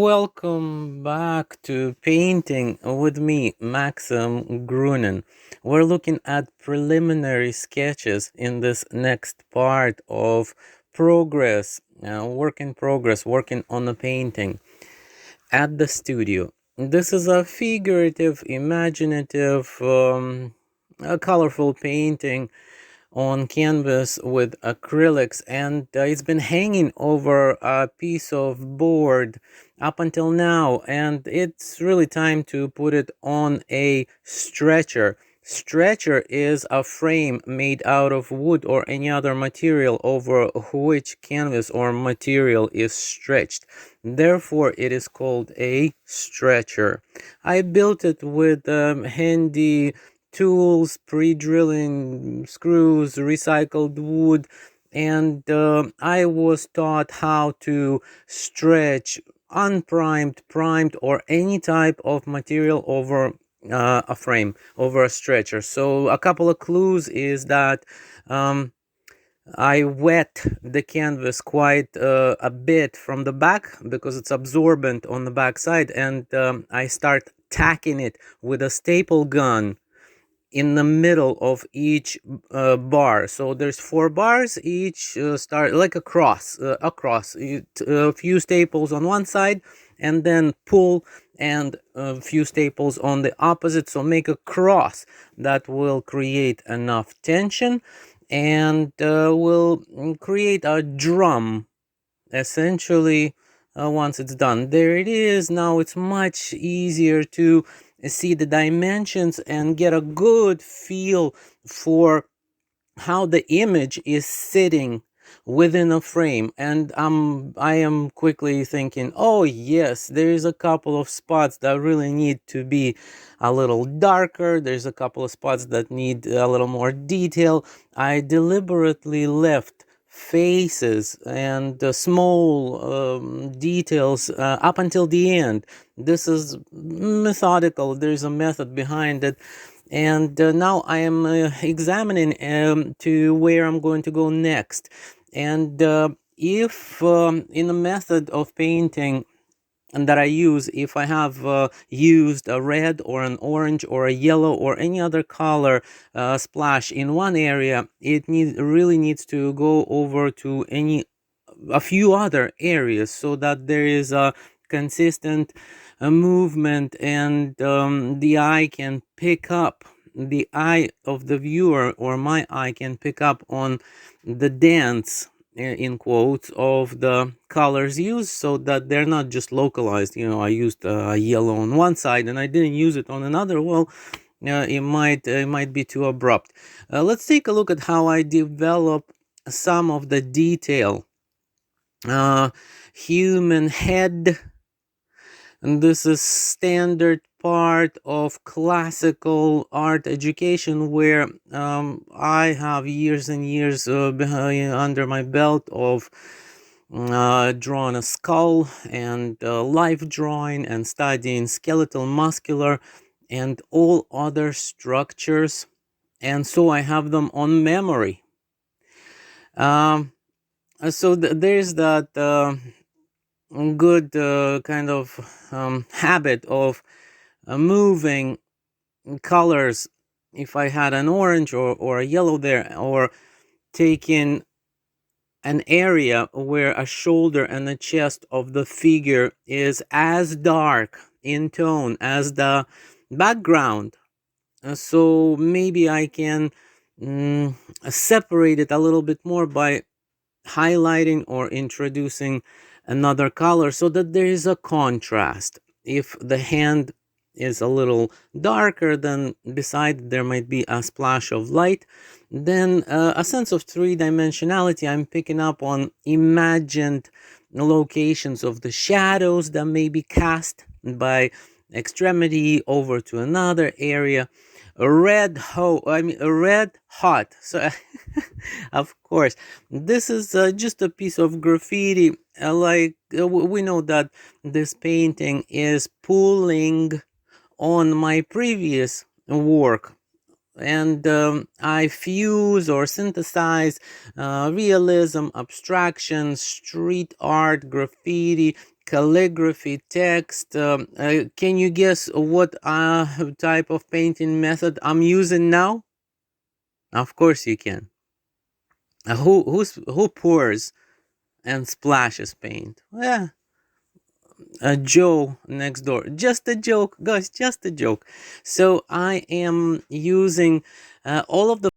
Welcome back to Painting with me, Maxim Grunin. We're looking at preliminary sketches in this next part of progress, work in progress, working on a painting at the studio. This is a figurative, imaginative, a colorful painting on canvas with acrylics, and it's been hanging over a piece of board up until now, and it's really time to put it on a stretcher. Stretcher is a frame made out of wood or any other material over which canvas or material is stretched. Therefore, it is called a stretcher. I built it with handy tools, pre-drilling screws, recycled wood, and I was taught how to stretch unprimed, primed, or any type of material over a frame, over a stretcher. So a couple of clues is that I wet the canvas quite a bit from the back because it's absorbent on the back side, and I start tacking it with a staple gun in the middle of each bar. So there's 4 bars, each start like a cross, a few staples on one side, and then pull, and a few staples on the opposite. So make a cross that will create enough tension and will create a drum essentially. Once it's done, there it is. Now it's much easier to see the dimensions and get a good feel for how the image is sitting within a frame. And I am quickly thinking, oh yes, there's a couple of spots that really need to be a little darker. There's a couple of spots that need a little more detail. I deliberately left faces and small details up until the end. This is methodical. There's a method behind it. And now I am examining to where I'm going to go next. And if in the method of painting and that I use, if I have used a red or an orange or a yellow or any other color splash in one area, it really needs to go over to a few other areas so that there is a consistent movement, and the eye can pick up, the eye of the viewer or my eye can pick up on the dance, in quotes, of the colors used, so that they're not just localized. I used a yellow on one side and I didn't use it on another. Well, it might be too abrupt. Let's take a look at how I develop some of the detail. Human head, and this is standard part of classical art education, where I have years and years under my belt of drawing a skull and life drawing and studying skeletal, muscular, and all other structures, and so I have them on memory. So there's that good kind of habit of moving colors. If I had an orange or a yellow there, or taking an area where a shoulder and the chest of the figure is as dark in tone as the background, so maybe I can separate it a little bit more by highlighting or introducing another color so that there is a contrast. If the hand is a little darker, then beside there might be a splash of light. Then a sense of three-dimensionality. I'm picking up on imagined locations of the shadows that may be cast by extremity over to another area. A red hot. So of course, this is just a piece of graffiti. We know that this painting is pulling on my previous work, and I fuse or synthesize realism, abstraction, street art, graffiti, calligraphy, text. Can you guess what type of painting method I'm using now? Of course you can. Who pours and splashes paint? Yeah, Joe next door. Just a joke, guys. Just a joke. So I am using all of the